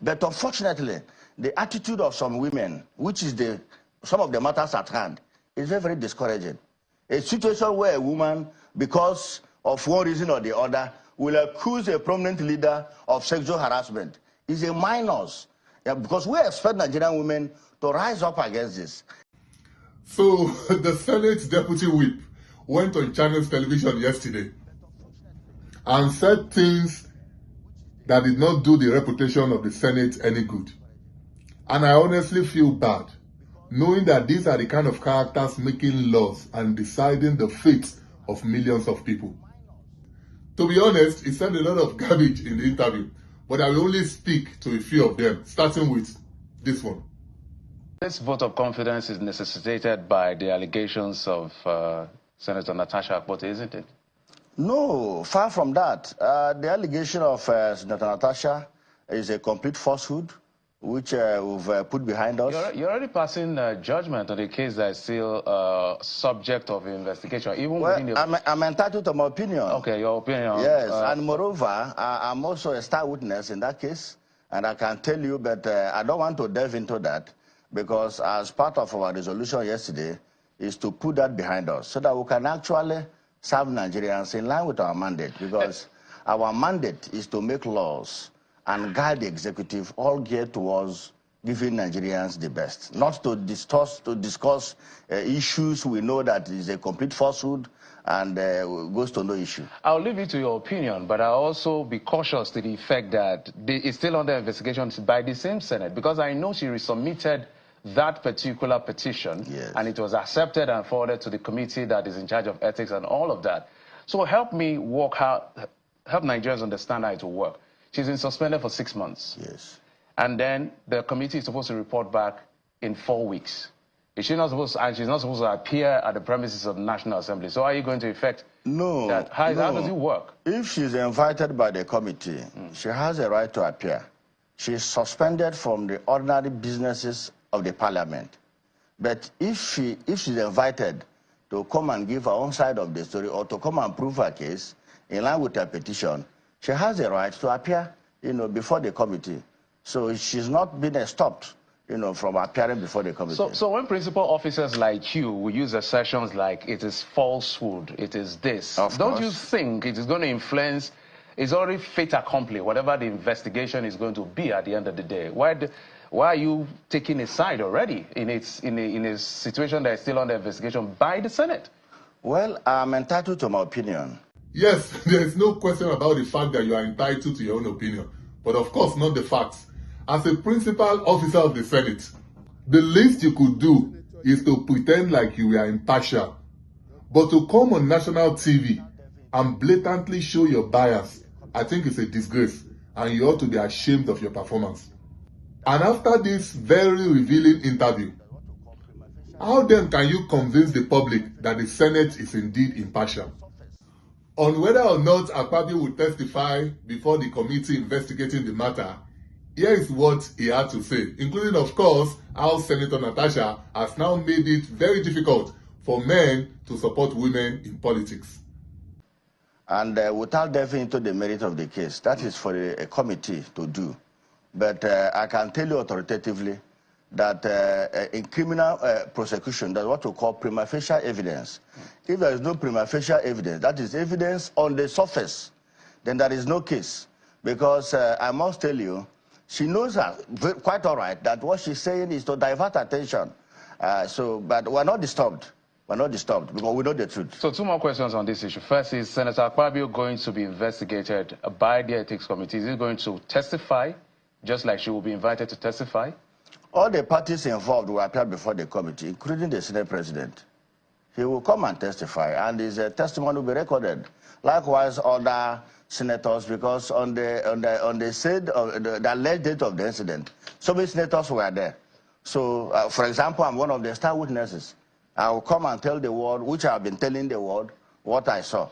But unfortunately, the attitude of some women, which is some of the matters at hand, is very, very discouraging. A situation where a woman, because of one reason or the other, will accuse a prominent leader of sexual harassment is a minus. Because we expect Nigerian women to rise up against this. So the Senate Deputy Whip went on Channels Television yesterday and said things that did not do the reputation of the Senate any good. And I honestly feel bad, knowing that these are the kind of characters making laws and deciding the fate of millions of people. To be honest, he said a lot of garbage in the interview, but I will only speak to a few of them, starting with this one. This vote of confidence is necessitated by the allegations of Senator Natasha, isn't it? No, far from that. The allegation of Senator Natasha is a complete falsehood, which we've put behind us. You're already passing judgment on a case that is still subject of investigation. Even within the... I'm entitled to my opinion. Okay, your opinion. Yes, and moreover, I'm also a star witness in that case, and I can tell you, but I don't want to delve into that, because as part of our resolution yesterday is to put that behind us so that we can actually serve Nigerians in line with our mandate, because our mandate is to make laws and guide the executive, all geared towards giving Nigerians the best, not to discuss issues we know that is a complete falsehood and goes to no issue. I'll leave you to your opinion, but I'll also be cautious to the effect that it's still under investigation by the same Senate, because I know she resubmitted that particular petition, yes, and it was accepted and forwarded to the committee that is in charge of ethics and all of that. So help me help Nigerians understand how it will work. She's been suspended for 6 months. Yes. And then the committee is supposed to report back in 4 weeks. Is she not supposed to, and she's not supposed to appear at the premises of the National Assembly. So are you going to effect that? How does it work? If she's invited by the committee, she has a right to appear. She's suspended from the ordinary businesses of the parliament. But if she's invited to come and give her own side of the story or to come and prove her case in line with her petition, she has a right to appear, before the committee. So she's not been stopped, from appearing before the committee. So when principal officers like you will use assertions like it is falsehood, it is this, don't you think it is going to influence? It's already fait accompli, whatever the investigation is going to be at the end of the day. Why are you taking a side already in a situation that is still under investigation by the Senate? Well, I'm entitled to my opinion. Yes, there is no question about the fact that you are entitled to your own opinion, but of course not the facts. As a principal officer of the Senate, the least you could do is to pretend like you were impartial. But to come on national TV and blatantly show your bias, I think it's a disgrace, and you ought to be ashamed of your performance. And after this very revealing interview, how then can you convince the public that the Senate is indeed impartial? On whether or not Akpabio will testify before the committee investigating the matter, here is what he had to say, including, of course, how Senator Natasha has now made it very difficult for men to support women in politics. And without delving into the merit of the case, that is for a committee to do. But I can tell you authoritatively that in criminal prosecution, that's what we call prima facie evidence. If there is no prima facie evidence, that is evidence on the surface, then there is no case. Because I must tell you, she knows quite all right that what she's saying is to divert attention. But we're not disturbed. We're not disturbed because we know the truth. So 2 more questions on this issue. First, is Senator Akpabio going to be investigated by the Ethics Committee? Is he going to testify, just like she will be invited to testify? All the parties involved will appear before the committee, including the Senate President. He will come and testify, and his testimony will be recorded. Likewise, other senators, because on the alleged date of the incident, so many senators were there. So, for example, I'm one of the star witnesses. I will come and tell the world, which I have been telling the world, what I saw.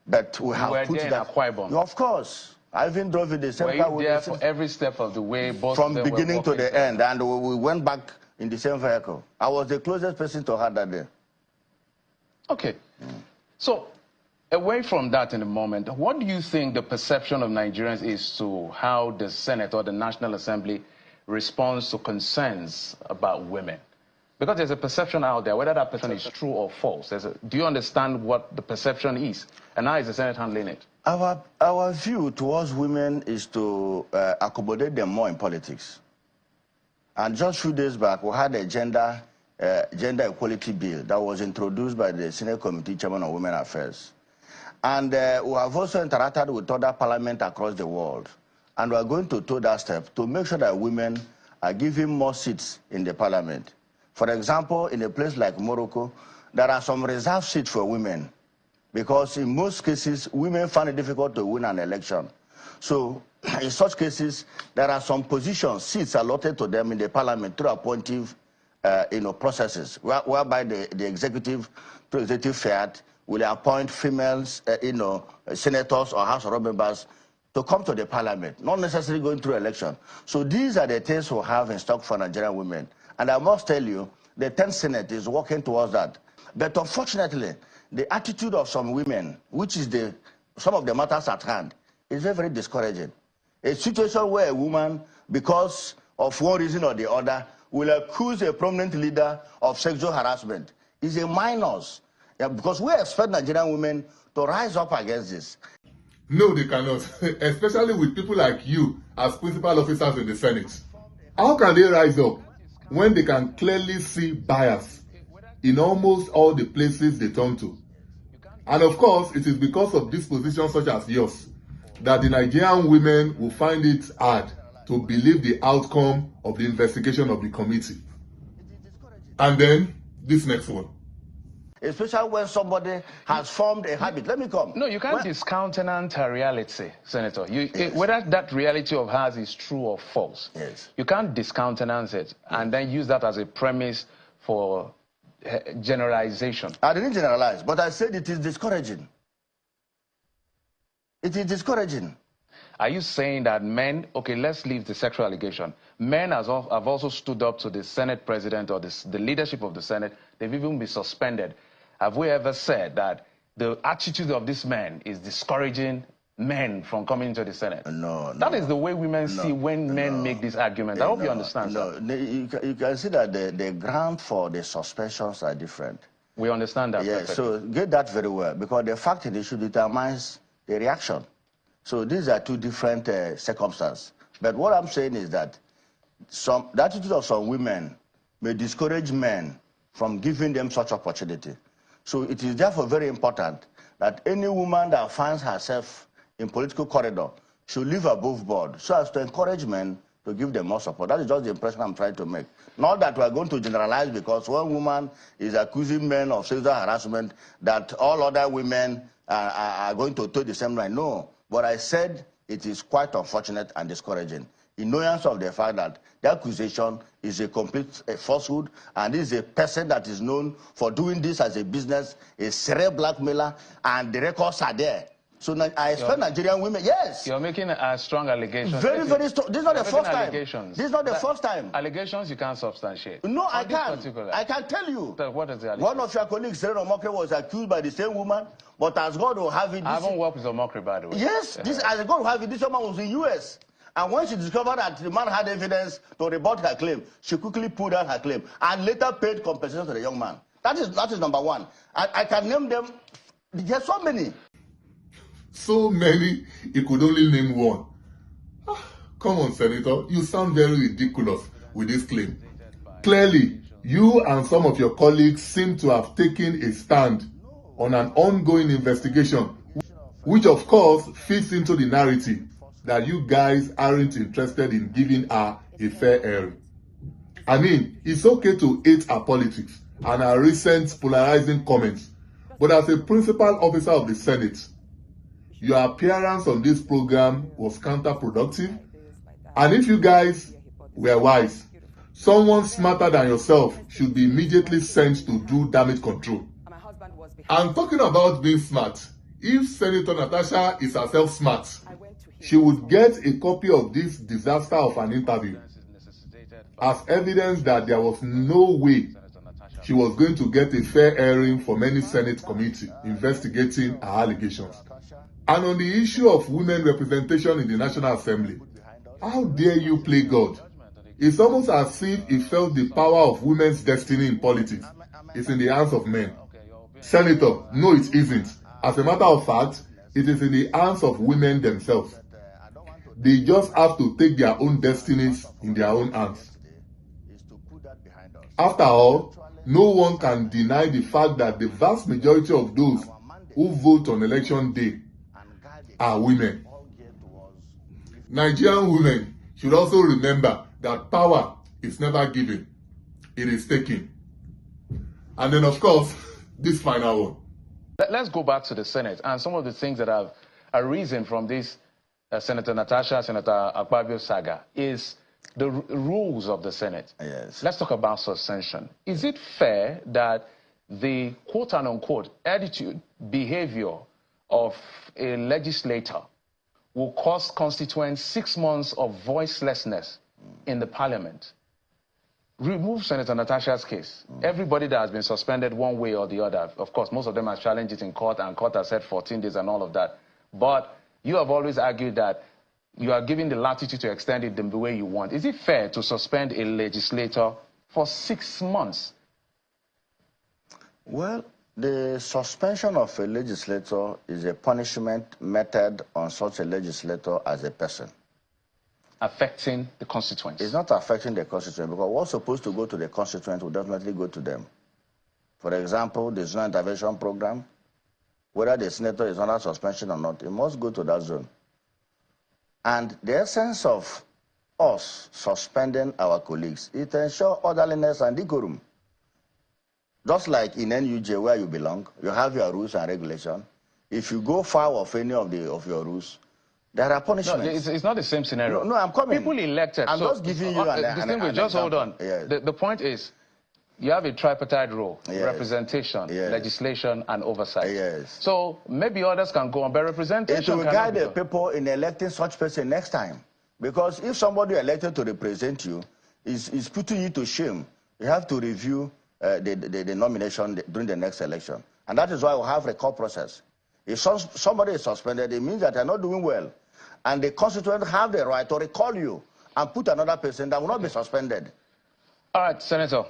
But we have put that. Of course. I even drove in the same car. Were you there for every step of the way? Both from beginning to the end, and we went back in the same vehicle. I was the closest person to her that day. Okay. So, Away from that in a moment, what do you think the perception of Nigerians is to how the Senate or the National Assembly responds to concerns about women? Because there's a perception out there, whether that perception is true or false. Do you understand what the perception is? And how is the Senate handling it? Our view towards women is to accommodate them more in politics. And just a few days back, we had a gender equality bill that was introduced by the Senate Committee Chairman on Women Affairs. And we have also interacted with other parliaments across the world. And we are going to take that step to make sure that women are given more seats in the parliament. For example, in a place like Morocco, there are some reserved seats for women because in most cases, women find it difficult to win an election. So in such cases, there are some positions, seats allotted to them in the parliament through appointive processes, whereby the executive fiat will appoint females, senators or House of Rep members to come to the parliament, not necessarily going through election. So these are the things we have in stock for Nigerian women. And I must tell you, the 10th Senate is working towards that. But unfortunately, the attitude of some women, which is some of the matters at hand, is very, very discouraging. A situation where a woman, because of one reason or the other, will accuse a prominent leader of sexual harassment is a minus. Yeah, because we expect Nigerian women to rise up against this. No, they cannot, especially with people like you as principal officers in the Senate. How can they rise up when they can clearly see bias in almost all the places they turn to? And of course, it is because of dispositions such as yours that the Nigerian women will find it hard to believe the outcome of the investigation of the committee. And then, this next one. Especially when somebody has formed a habit. Let me come. No, you can't discountenance her reality, Senator. Yes. Whether that reality of hers is true or false, yes, you can't discountenance it and then use that as a premise for generalization. I didn't generalize, but I said it is discouraging. It is discouraging. Are you saying that men, okay, let's leave the sexual allegation. Men have also stood up to the Senate president or the leadership of the Senate. They've even been suspended. Have we ever said that the attitude of this man is discouraging men from coming into the Senate? No. That is the way women see when men make these arguments. I hope you understand that. You can see that the ground for the suspensions are different. We understand that. Yes, so get that very well, because the fact of the issue determines the reaction. So these are two different circumstances. But what I'm saying is that the attitude of some women may discourage men from giving them such opportunity. So it is therefore very important that any woman that finds herself in political corridor should live above board so as to encourage men to give them more support. That is just the impression I'm trying to make. Not that we are going to generalize because one woman is accusing men of sexual harassment that all other women are going to take the same line. No, but I said it is quite unfortunate and discouraging. In knowledge of the fact that the accusation is a complete falsehood, and this is a person that is known for doing this as a business, a serial blackmailer, and the records are there. So I expect Nigerian women, yes. You're making a strong allegation. Very, very strong. This is not the first time. This is not the first time. Allegations you can't substantiate. No, I can't. I can tell you. What is the allegation? One of your colleagues, Senator Natasha, was accused by the same woman, but as God will have it... I haven't worked with Omokri, by the way. Yes, as God will have it, this woman was in the U.S. And when she discovered that the man had evidence to rebut her claim, she quickly pulled out her claim and later paid compensation to the young man. That is number one. I can name them. There's so many. So many, you could only name one. Come on, Senator. You sound very ridiculous with this claim. Clearly, you and some of your colleagues seem to have taken a stand on an ongoing investigation, which of course fits into the narrative that you guys aren't interested in giving her a fair hearing. I mean, it's okay to hate her politics and her recent polarizing comments, but as a principal officer of the Senate, your appearance on this program was counterproductive, and if you guys were wise, someone smarter than yourself should be immediately sent to do damage control. And talking about being smart, if Senator Natasha is herself smart, she would get a copy of this disaster of an interview as evidence that there was no way she was going to get a fair hearing from any Senate committee investigating her allegations. And on the issue of women representation in the National Assembly, how dare you play God? It's almost as if he felt the power of women's destiny in politics is in the hands of men. Senator, no it isn't. As a matter of fact, it is in the hands of women themselves. They just have to take their own destinies in their own hands. After all, no one can deny the fact that the vast majority of those who vote on election day are women. Nigerian women should also remember that power is never given, it is taken. And then, of course, this final one. Let's go back to the Senate and some of the things that have arisen from this Senator Natasha, Senator Akpabio saga is the rules of the Senate. Yes. Let's talk about suspension. Is it fair that the quote-unquote attitude, behavior of a legislator will cost constituents 6 months of voicelessness in the parliament? Remove Senator Natasha's case. Everybody that has been suspended one way or the other, of course, most of them have challenged it in court, and court has said 14 days and all of that. But you have always argued that you are given the latitude to extend it the way you want. Is it fair to suspend a legislator for 6 months? Well, the suspension of a legislator is a punishment meted on such a legislator as a person. Affecting the constituents. It's not affecting the constituent, because what's supposed to go to the constituent will definitely go to them. For example, the zone intervention program, whether the senator is under suspension or not, it must go to that zone. And the essence of us suspending our colleagues is to ensure orderliness and decorum. Just like in NUJ where you belong, you have your rules and regulations. If you go foul of any of your rules, there are punishments. No, it's not the same scenario. No, I'm coming. People elected. I'm just giving you an just hold on. Yes. The point is, you have a tripartite role, yes. Representation, yes. legislation, and oversight. Yes. So maybe others can go on, but representation it will guide the people in electing such person next time. Because if somebody elected to represent you is putting you to shame, you have to review the nomination during the next election. And that is why we have a recall process. If somebody is suspended, it means that they're not doing well. And the constituents have the right to recall you and put another person that will not be suspended. All right, Senator.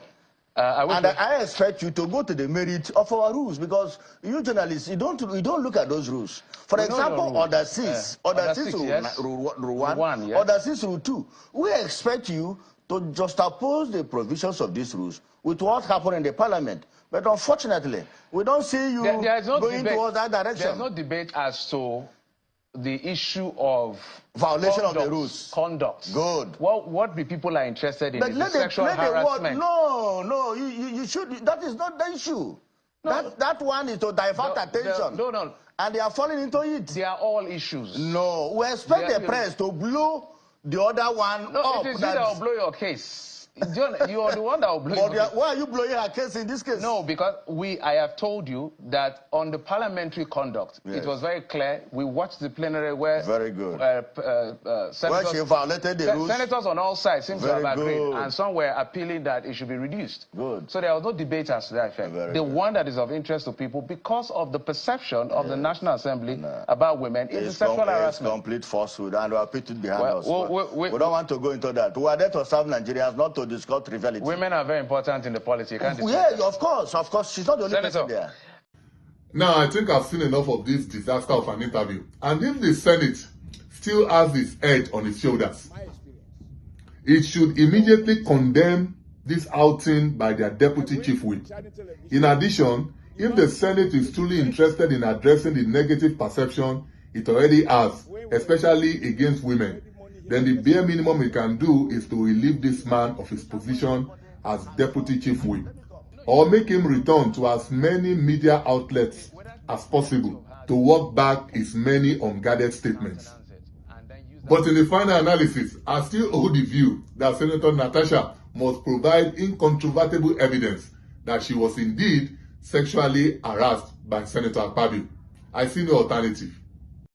I expect you to go to the merit of our rules, because you journalists, you don't look at those rules. For example, Order 6, Order 6 Rule 1, yes. Order 6 Rule 2. We expect you to juxtapose the provisions of these rules with what happened in the parliament. But unfortunately, we don't see you going towards that direction. There's no debate as to the issue of violation of the rules. Conduct. Good. What the people are interested in is sexual harassment. No, you should. That is not the issue. No. That one is to divert attention. No. And they are falling into it. They are all issues. No, we expect the press to blow the other one up. It is you that will blow your case. John, you are the one that will blow your case. Why are you blowing her case in this case? No, because I have told you that on the parliamentary conduct, it was very clear. We watched the plenary where... Very good. Senators, she violated the rules. Senators on all sides seem to have agreed, and some were appealing that it should be reduced. Good. So there was no debate as to that effect. The one that is of interest to people, because of the perception of the National Assembly about women, is the sexual harassment. It's complete falsehood, and we are putting behind us. We don't want to go into that. We are there to serve Nigerians, not to discuss triviality. Women are very important in the politics. Yeah, of course. She's not the only person there. Now, I think I've seen enough of this disaster of an interview. And if the Senate still has its head on its shoulders, it should immediately condemn this outing by their deputy chief whip. In addition, if the Senate is truly interested in addressing the negative perception it already has, especially against women, then the bare minimum it can do is to relieve this man of his position as deputy chief whip, or make him return to as many media outlets as possible to walk back his many unguarded statements. But in the final analysis, I still hold the view that Senator Natasha must provide incontrovertible evidence that she was indeed sexually harassed by Senator Akpabio. I see no alternative.